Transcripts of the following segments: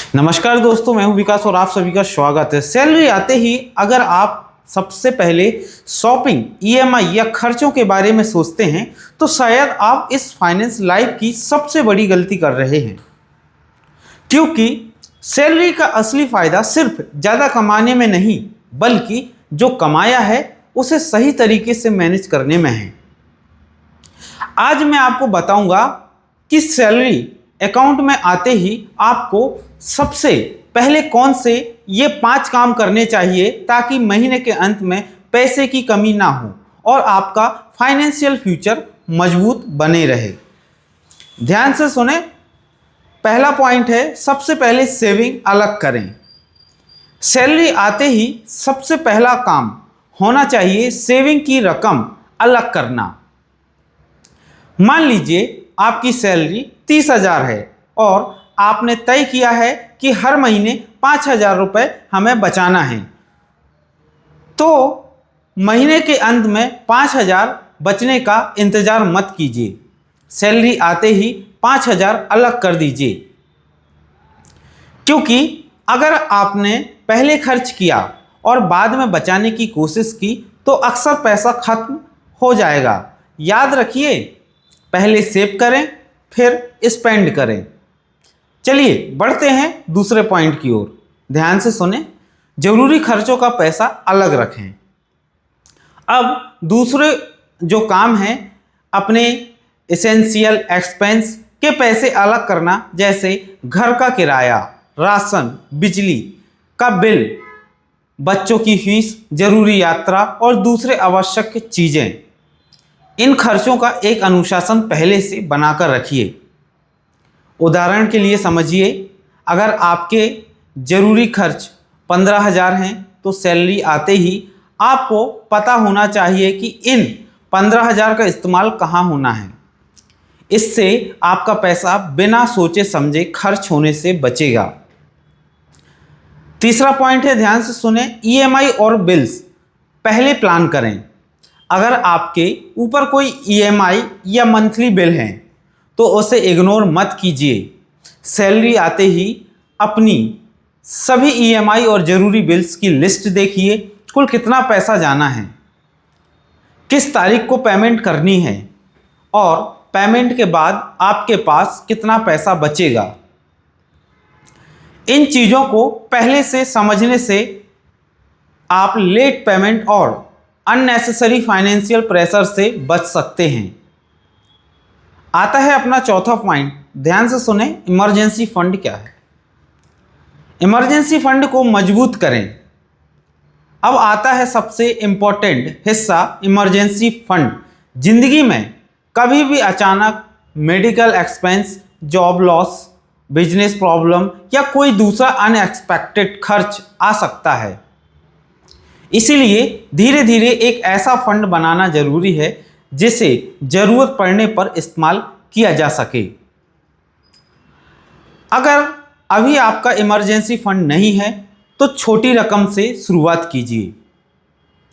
नमस्कार दोस्तों, मैं हूं विकास और आप सभी का स्वागत है। सैलरी आते ही अगर आप सबसे पहले शॉपिंग, ईएमआई या खर्चों के बारे में सोचते हैं तो शायद आप इस फाइनेंस लाइफ की सबसे बड़ी गलती कर रहे हैं, क्योंकि सैलरी का असली फायदा सिर्फ ज़्यादा कमाने में नहीं बल्कि जो कमाया है उसे सही तरीके से मैनेज करने में है। आज मैं आपको बताऊंगा कि सैलरी अकाउंट में आते ही आपको सबसे पहले कौन से ये 5 काम करने चाहिए ताकि महीने के अंत में पैसे की कमी ना हो और आपका फाइनेंशियल फ्यूचर मजबूत बने रहे। ध्यान से सुने। पहला पॉइंट है, सबसे पहले सेविंग अलग करें। सैलरी आते ही सबसे पहला काम होना चाहिए सेविंग की रकम अलग करना। मान लीजिए आपकी सैलरी 30,000 है और आपने तय किया है कि हर महीने 5,000 रुपये हमें बचाना है, तो महीने के अंत में 5,000 बचने का इंतज़ार मत कीजिए। सैलरी आते ही 5,000 अलग कर दीजिए, क्योंकि अगर आपने पहले खर्च किया और बाद में बचाने की कोशिश की तो अक्सर पैसा खत्म हो जाएगा। याद रखिए, पहले सेव करें फिर स्पेंड करें। चलिए बढ़ते हैं दूसरे पॉइंट की ओर। ध्यान से सुने। जरूरी खर्चों का पैसा अलग रखें। अब दूसरे जो काम हैं, अपने एसेंशियल एक्सपेंस के पैसे अलग करना, जैसे घर का किराया, राशन, बिजली का बिल, बच्चों की फीस, जरूरी यात्रा और दूसरे आवश्यक चीज़ें। इन खर्चों का एक अनुशासन पहले से बनाकर रखिए। उदाहरण के लिए समझिए, अगर आपके ज़रूरी खर्च 15,000 हैं तो सैलरी आते ही आपको पता होना चाहिए कि इन 15,000 का इस्तेमाल कहाँ होना है। इससे आपका पैसा बिना सोचे समझे खर्च होने से बचेगा। तीसरा पॉइंट है, ध्यान से सुने, ईएमआई और बिल्स पहले प्लान करें। अगर आपके ऊपर कोई ईएमआई या मंथली बिल हैं तो उसे इग्नोर मत कीजिए। सैलरी आते ही अपनी सभी ईएमआई और ज़रूरी बिल्स की लिस्ट देखिए। कुल कितना पैसा जाना है, किस तारीख को पेमेंट करनी है और पेमेंट के बाद आपके पास कितना पैसा बचेगा। इन चीज़ों को पहले से समझने से आप लेट पेमेंट और अननेसेसरी फाइनेंशियल प्रेशर से बच सकते हैं। आता है अपना चौथा पॉइंट। ध्यान से सुने, इमरजेंसी फंड क्या है। इमरजेंसी फंड को मजबूत करें। अब आता है सबसे इम्पोर्टेंट हिस्सा, इमरजेंसी फंड। जिंदगी में कभी भी अचानक medical expense, job loss, business problem या कोई दूसरा अनएक्सपेक्टेड खर्च आ सकता है। इसीलिए धीरे धीरे एक ऐसा फंड बनाना जरूरी है जिसे ज़रूरत पड़ने पर इस्तेमाल किया जा सके। अगर अभी आपका इमरजेंसी फंड नहीं है तो छोटी रकम से शुरुआत कीजिए,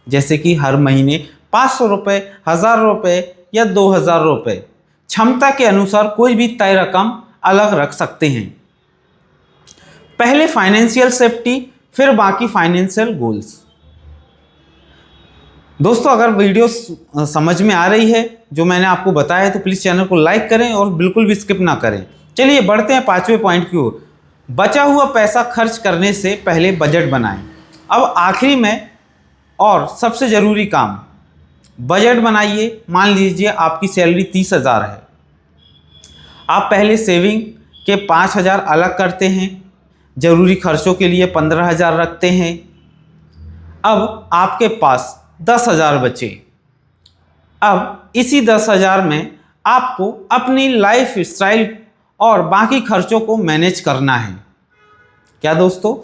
जैसे कि हर महीने 500 रुपये, 1,000 रुपये या 2,000 रुपये। क्षमता के अनुसार कोई भी तय रकम अलग रख सकते हैं। पहले फाइनेंशियल सेफ्टी, फिर बाकी फाइनेंशियल गोल्स। दोस्तों, अगर वीडियो समझ में आ रही है जो मैंने आपको बताया है तो प्लीज़ चैनल को लाइक करें और बिल्कुल भी स्किप ना करें। चलिए बढ़ते हैं 5वें पॉइंट की ओर। बचा हुआ पैसा खर्च करने से पहले बजट बनाएं। अब आखिरी में और सबसे ज़रूरी काम, बजट बनाइए। मान लीजिए आपकी सैलरी 30,000 है। आप पहले सेविंग के 5,000 अलग करते हैं, ज़रूरी खर्चों के लिए 15,000 रखते हैं। अब आपके पास 10,000 बचे। अब इसी 10,000 में आपको अपनी लाइफ स्टाइल और बाकी खर्चों को मैनेज करना है। क्या दोस्तों,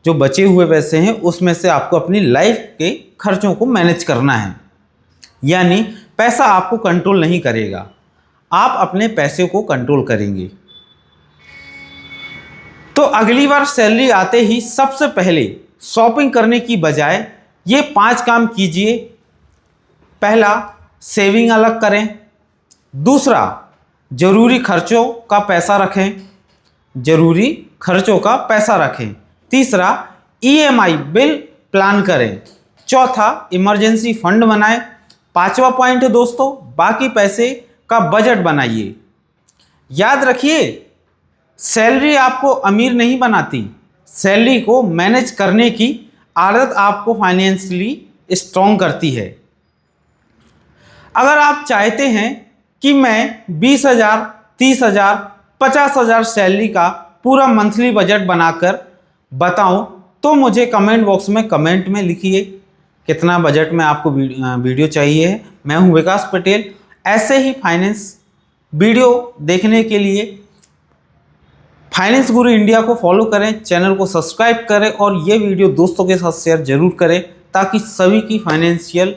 जो बचे हुए पैसे हैं उसमें से आपको अपनी लाइफ के खर्चों को मैनेज करना है। यानी पैसा आपको कंट्रोल नहीं करेगा, आप अपने पैसे को कंट्रोल करेंगे। तो अगली बार सैलरी आते ही सबसे पहले शॉपिंग करने की बजाय ये 5 काम कीजिए। पहला, सेविंग अलग करें। दूसरा, ज़रूरी खर्चों का पैसा रखें। ज़रूरी खर्चों का पैसा रखें। तीसरा, ईएमआई बिल प्लान करें। चौथा, इमरजेंसी फंड बनाएं। पांचवा पॉइंट है दोस्तों, बाकी पैसे का बजट बनाइए। याद रखिए, सैलरी आपको अमीर नहीं बनाती, सैलरी को मैनेज करने की आदत आपको फाइनेंशियली स्ट्रॉन्ग करती है। अगर आप चाहते हैं कि मैं 20,000, 30,000, 50,000 सैलरी का पूरा मंथली बजट बनाकर बताऊं, तो मुझे कमेंट बॉक्स में कमेंट में लिखिए कितना बजट में आपको वीडियो चाहिए है। मैं हूं विकास पटेल। ऐसे ही फाइनेंस वीडियो देखने के लिए फाइनेंस गुरु इंडिया को फॉलो करें, चैनल को सब्सक्राइब करें और ये वीडियो दोस्तों के साथ शेयर जरूर करें ताकि सभी की फाइनेंशियल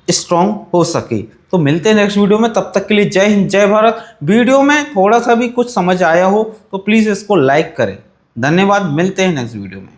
स्ट्रॉन्ग हो सके। तो मिलते हैं नेक्स्ट वीडियो में, तब तक के लिए जय हिंद, जय भारत। वीडियो में थोड़ा सा भी कुछ समझ आया हो तो प्लीज़ इसको लाइक करें। धन्यवाद, मिलते हैं नेक्स्ट वीडियो में।